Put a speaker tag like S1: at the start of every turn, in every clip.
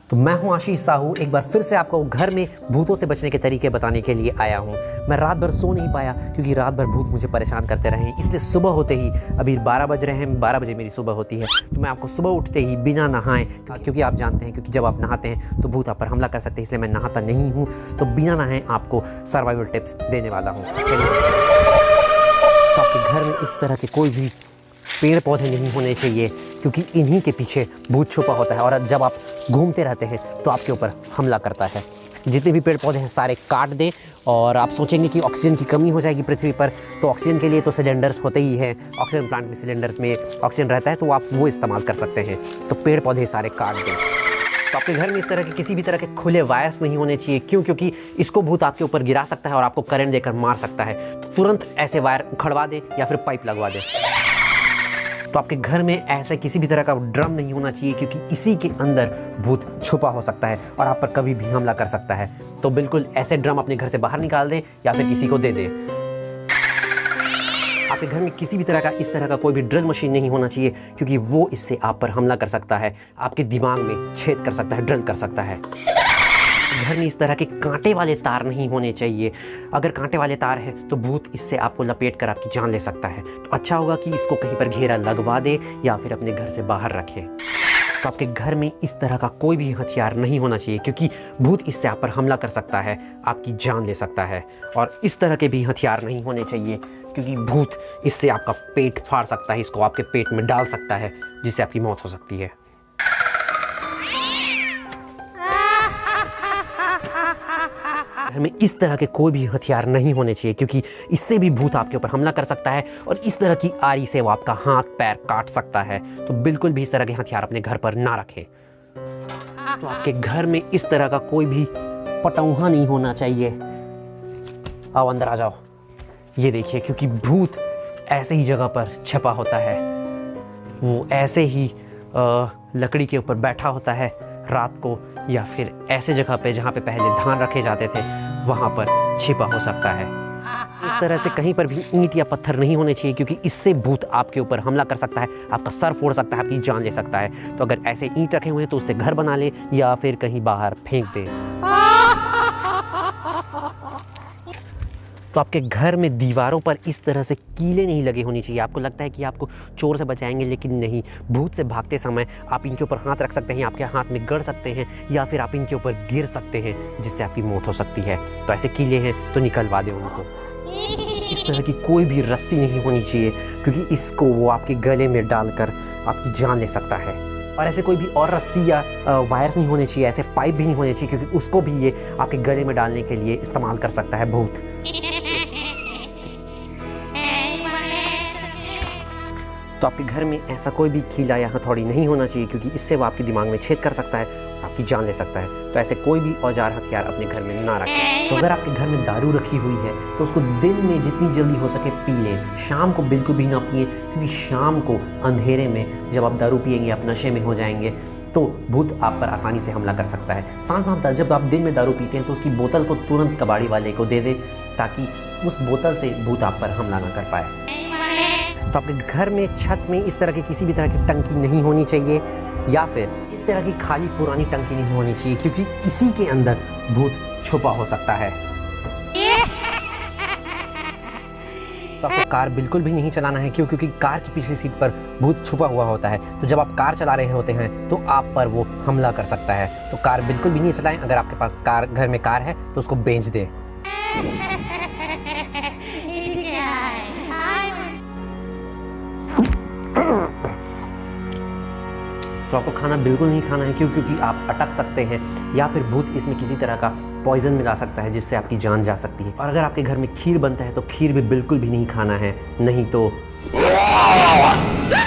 S1: तो मैं हूं आशीष साहू, एक बार फिर से आपको घर में भूतों से बचने के तरीके बताने के लिए आया हूं। मैं रात भर सो नहीं पाया क्योंकि रात भर भूत मुझे परेशान करते रहे, इसलिए सुबह होते ही, अभी 12 बज रहे हैं, 12 बजे मेरी सुबह होती है, तो मैं आपको सुबह उठते ही बिना नहाए, क्योंकि आप जानते हैं क्योंकि जब आप नहाते हैं तो भूत आप पर हमला कर सकते हैं, इसलिए मैं नहाता नहीं हूँ, तो बिना नहाए आपको सर्वाइवल टिप्स देने वाला हूँ। तो आपके घर में इस तरह के कोई भी पेड़ पौधे नहीं होने चाहिए क्योंकि इन्हीं के पीछे भूत छुपा होता है और जब आप घूमते रहते हैं तो आपके ऊपर हमला करता है। जितने भी पेड़ पौधे हैं सारे काट दें। और आप सोचेंगे कि ऑक्सीजन की कमी हो जाएगी पृथ्वी पर, तो ऑक्सीजन के लिए तो सिलेंडर्स होते ही हैं, ऑक्सीजन प्लांट में सिलेंडर्स में ऑक्सीजन रहता है, तो आप वो इस्तेमाल कर सकते हैं। तो पेड़ पौधे सारे काट दें। तो आपके घर में इस तरह के किसी भी तरह के खुले वायर्स नहीं होने चाहिए। क्यों? क्योंकि इसको भूत आपके ऊपर गिरा सकता है और आपको करंट देकर मार सकता है। तो तुरंत ऐसे वायर उखड़वा दे या फिर पाइप लगवा दे। तो आपके घर में ऐसे किसी भी तरह का ड्रम नहीं होना चाहिए क्योंकि इसी के अंदर भूत छुपा हो सकता है और आप पर कभी भी हमला कर सकता है। तो बिल्कुल ऐसे ड्रम अपने घर से बाहर निकाल दें या फिर किसी को दे दें। आपके घर में किसी भी तरह का इस तरह का कोई भी ड्रिल मशीन नहीं होना चाहिए क्योंकि वो इससे आप पर हमला कर सकता है, आपके दिमाग में छेद कर सकता है, ड्रिल कर सकता है। घर में इस तरह के कांटे वाले तार नहीं होने चाहिए। अगर कांटे वाले तार है तो भूत इससे आपको लपेट कर आपकी जान ले सकता है। तो अच्छा होगा कि इसको कहीं पर घेरा लगवा दे या फिर अपने घर से बाहर रखे। तो आपके घर में इस तरह का कोई भी हथियार नहीं होना चाहिए क्योंकि भूत इससे आप पर हमला कर सकता है, आपकी जान ले सकता है। और इस तरह के भी हथियार नहीं होने चाहिए क्योंकि भूत इससे आपका पेट फाड़ सकता है, इसको आपके पेट में डाल सकता है जिससे आपकी मौत हो सकती है। घर में इस तरह के कोई भी हथियार नहीं होने चाहिए क्योंकि इससे भी भूत आपके ऊपर हमला कर सकता है और इस तरह की आरी से वो आपका हाथ पैर काट सकता है। तो बिल्कुल भी इस तरह के हथियार अपने घर पर ना रखें। तो आपके घर में इस तरह का कोई भी पटौहा नहीं होना चाहिए। आओ अंदर आ जाओ। ये देखिए, क्योंकि भूत ऐसे ही जगह पर छिपा होता है, वो ऐसे ही लकड़ी के ऊपर बैठा होता है रात को, या फिर ऐसे जगह पे जहाँ पे पहले धान रखे जाते थे वहाँ पर छिपा हो सकता है। इस तरह से कहीं पर भी ईंट या पत्थर नहीं होने चाहिए क्योंकि इससे भूत आपके ऊपर हमला कर सकता है, आपका सर फोड़ सकता है, आपकी जान ले सकता है। तो अगर ऐसे ईंट रखे हुए हैं तो उससे घर बना ले या फिर कहीं बाहर फेंक दे। तो आपके घर में दीवारों पर इस तरह से कीलें नहीं लगे होनी चाहिए। आपको लगता है कि आपको चोर से बचाएंगे, लेकिन नहीं। भूत से भागते समय आप इनके ऊपर हाथ रख सकते हैं, आपके हाथ में गड़ सकते हैं या फिर आप इनके ऊपर गिर सकते हैं जिससे आपकी मौत हो सकती है। तो ऐसे कीले हैं तो निकलवा दें उनको। इस तरह की कोई भी रस्सी नहीं होनी चाहिए क्योंकि इसको वो आपके गले में डालकर आपकी जान ले सकता है। और ऐसे कोई भी और रस्सी या वायर्स नहीं होने चाहिए, ऐसे पाइप भी नहीं होने चाहिए क्योंकि उसको भी ये आपके गले में डालने के लिए इस्तेमाल कर सकता है भूत। तो आपके घर में ऐसा कोई भी कीला या हथौड़ी नहीं होना चाहिए क्योंकि इससे वो आपके दिमाग में छेद कर सकता है, आपकी जान ले सकता है। तो ऐसे कोई भी औजार हथियार अपने घर में ना रखें। तो अगर आपके घर में दारू रखी हुई है तो उसको दिन में जितनी जल्दी हो सके पी लें, शाम को बिल्कुल भी ना पिए क्योंकि शाम को अंधेरे में जब आप दारू पिएंगे आप नशे में हो जाएंगे तो भूत आप पर आसानी से हमला कर सकता है। साथ साथ जब आप दिन में दारू पीते हैं तो उसकी बोतल को तुरंत कबाड़ी वाले को दे दें ताकि उस बोतल से भूत आप पर हमला ना कर पाए। तो आपके घर में छत में इस तरह की किसी भी तरह की टंकी नहीं होनी चाहिए या फिर इस तरह की खाली पुरानी टंकी नहीं होनी चाहिए क्योंकि इसी के अंदर भूत छुपा हो सकता है। तो आपको कार बिल्कुल भी नहीं चलाना है। क्यों? क्योंकि कार की पिछली सीट पर भूत छुपा हुआ होता है। तो जब आप कार चला रहे होते हैं तो आप पर वो हमला कर सकता है। तो कार बिल्कुल भी नहीं चलाएं। अगर आपके पास घर में कार है तो उसको बेच दें। तो आपको खाना बिल्कुल नहीं खाना है। क्यों? क्योंकि आप अटक सकते हैं या फिर भूत इसमें किसी तरह का पॉइजन मिला सकता है जिससे आपकी जान जा सकती है। और अगर आपके घर में खीर बनता है तो खीर भी बिल्कुल भी नहीं खाना है, नहीं तो।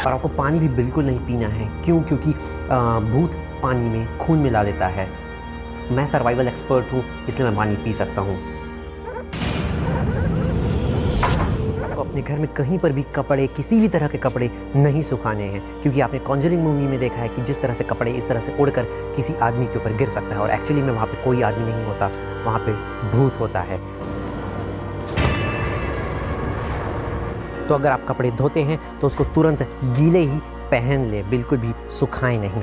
S1: और आपको पानी भी बिल्कुल नहीं पीना है। क्यों? क्योंकि भूत पानी में खून मिला देता है। मैं सर्वाइवल एक्सपर्ट हूँ इसलिए मैं पानी पी सकता हूँ। अपने घर में कहीं पर भी कपड़े, किसी भी तरह के कपड़े नहीं सुखाने हैं क्योंकि आपने कॉन्जरिंग मूवी में देखा है कि जिस तरह से कपड़े इस तरह से उड़कर किसी आदमी के ऊपर गिर सकता है और एक्चुअली में वहाँ पे कोई आदमी नहीं होता, वहाँ पे भूत होता है। तो अगर आप कपड़े धोते हैं तो उसको तुरंत गीले ही पहन ले, बिल्कुल भी सुखाएं नहीं।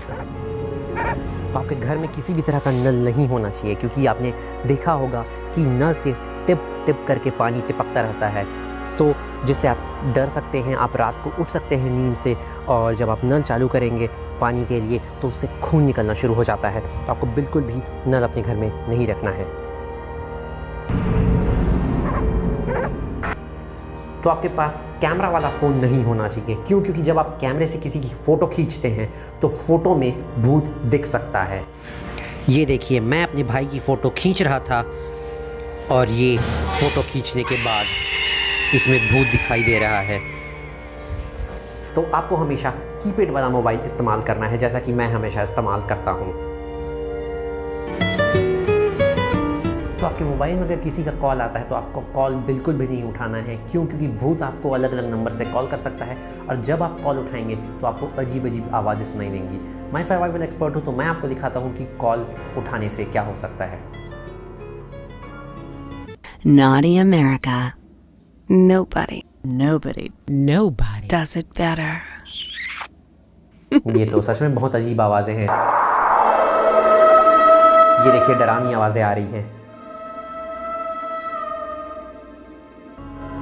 S1: तो आपके घर में किसी भी तरह का नल नहीं होना चाहिए, क्योंकि आपने देखा होगा कि नल से टिप टिप करके पानी टिपकता रहता है, तो जिससे आप डर सकते हैं, आप रात को उठ सकते हैं नींद से, और जब आप नल चालू करेंगे पानी के लिए तो उससे खून निकलना शुरू हो जाता है। तो आपको बिल्कुल भी नल अपने घर में नहीं रखना है। तो आपके पास कैमरा वाला फ़ोन नहीं होना चाहिए। क्यों? क्योंकि जब आप कैमरे से किसी की फ़ोटो खींचते हैं तो फ़ोटो में भूत दिख सकता है। ये देखिए, मैं अपने भाई की फ़ोटो खींच रहा था और ये फ़ोटो खींचने के बाद इसमें भूत दिखाई दे रहा है। तो आपको हमेशा कीपैड वाला मोबाइल इस्तेमाल करना है, जैसा कि मैं हमेशा इस्तेमाल करता हूँ। तो आपके मोबाइल में अगर किसी का कॉल आता है तो आपको कॉल बिल्कुल भी नहीं उठाना है। क्यों? क्योंकि भूत आपको अलग अलग नंबर से कॉल कर सकता है, और जब आप कॉल उठाएंगे तो आपको अजीब अजीब आवाज़ें सुनाई देंगी। मैं सर्वाइवल एक्सपर्ट हूँ, तो मैं आपको दिखाता हूँ कि कॉल उठाने से क्या हो सकता है।
S2: Naughty America. Nobody does it better.
S1: ये तो सच में बहुत अजीब आवाज़ें हैं। ये देखिए, डरावनी आवाज़ें आ रही हैं।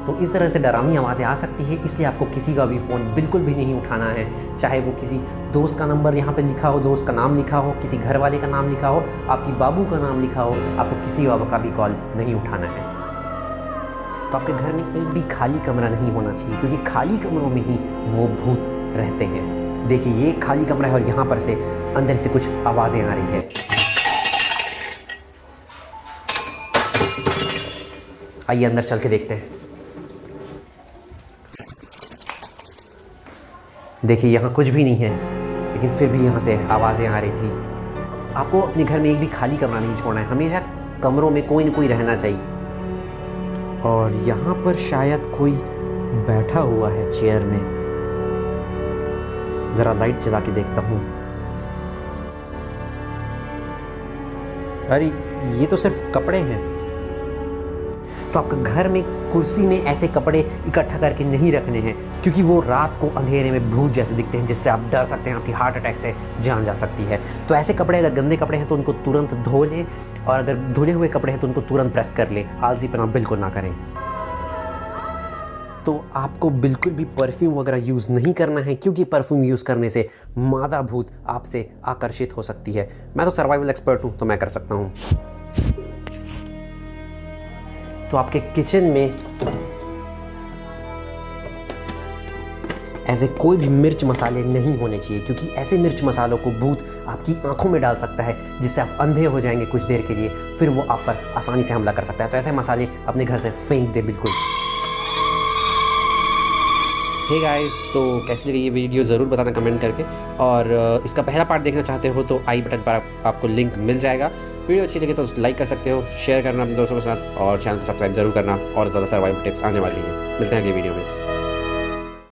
S1: तो इस तरह से डरावनी आवाज़ें आ सकती है, इसलिए आपको किसी का भी फ़ोन बिल्कुल भी नहीं उठाना है। चाहे वो किसी दोस्त का नंबर यहाँ पे लिखा हो, दोस्त का नाम लिखा हो, किसी घर वाले का नाम लिखा हो, आपकी बाबू का नाम लिखा हो, आपको किसी का भी कॉल नहीं उठाना है। तो आपके घर में एक भी खाली कमरा नहीं होना चाहिए, क्योंकि खाली कमरों में ही वो भूत रहते हैं। देखिए, ये खाली कमरा है और यहाँ पर से अंदर से कुछ आवाज़ें आ रही है। आइए अंदर चल के देखते हैं। देखिए, यहाँ कुछ भी नहीं है, लेकिन फिर भी यहाँ से आवाज़ें आ रही थी। आपको अपने घर में एक भी खाली कमरा नहीं छोड़ना है, हमेशा कमरों में कोई न कोई रहना चाहिए। और यहाँ पर शायद कोई बैठा हुआ है चेयर में। ज़रा लाइट जला के देखता हूँ। अरे, ये तो सिर्फ कपड़े हैं। तो आपके घर में कुर्सी में ऐसे कपड़े इकट्ठा करके नहीं रखने हैं, क्योंकि वो रात को अंधेरे में भूत जैसे दिखते हैं, जिससे आप डर सकते हैं, आपकी हार्ट अटैक से जान जा सकती है। तो ऐसे कपड़े, अगर गंदे कपड़े हैं तो उनको तुरंत धो लें, और अगर धुले हुए कपड़े हैं तो उनको तुरंत प्रेस कर लें। आलसीपना बिल्कुल ना करें। तो आपको बिल्कुल भी परफ्यूम वगैरह यूज़ नहीं करना है, क्योंकि परफ्यूम यूज़ करने से मादा भूत आपसे आकर्षित हो सकती है। मैं तो सर्वाइवल एक्सपर्ट हूँ, तो मैं कर सकता हूँ। तो आपके किचन में ऐसे कोई भी मिर्च मसाले नहीं होने चाहिए, क्योंकि ऐसे मिर्च मसालों को भूत आपकी आंखों में डाल सकता है, जिससे आप अंधे हो जाएंगे कुछ देर के लिए, फिर वो आप पर आसानी से हमला कर सकता है। तो ऐसे मसाले अपने घर से फेंक दे बिल्कुल। हे गाइस, तो कैसी लगी ये वीडियो ज़रूर बताना कमेंट करके, और इसका पहला पार्ट देखना चाहते हो तो आई बटन पर आपको लिंक मिल जाएगा। वीडियो अच्छी लगे तो लाइक कर सकते हो, शेयर करना अपने दोस्तों के साथ, और चैनल को सब्सक्राइब जरूर करना। और ज़्यादा सर्वाइवल टिप्स आने वाली हैं। मिलते हैं अगली वीडियो में।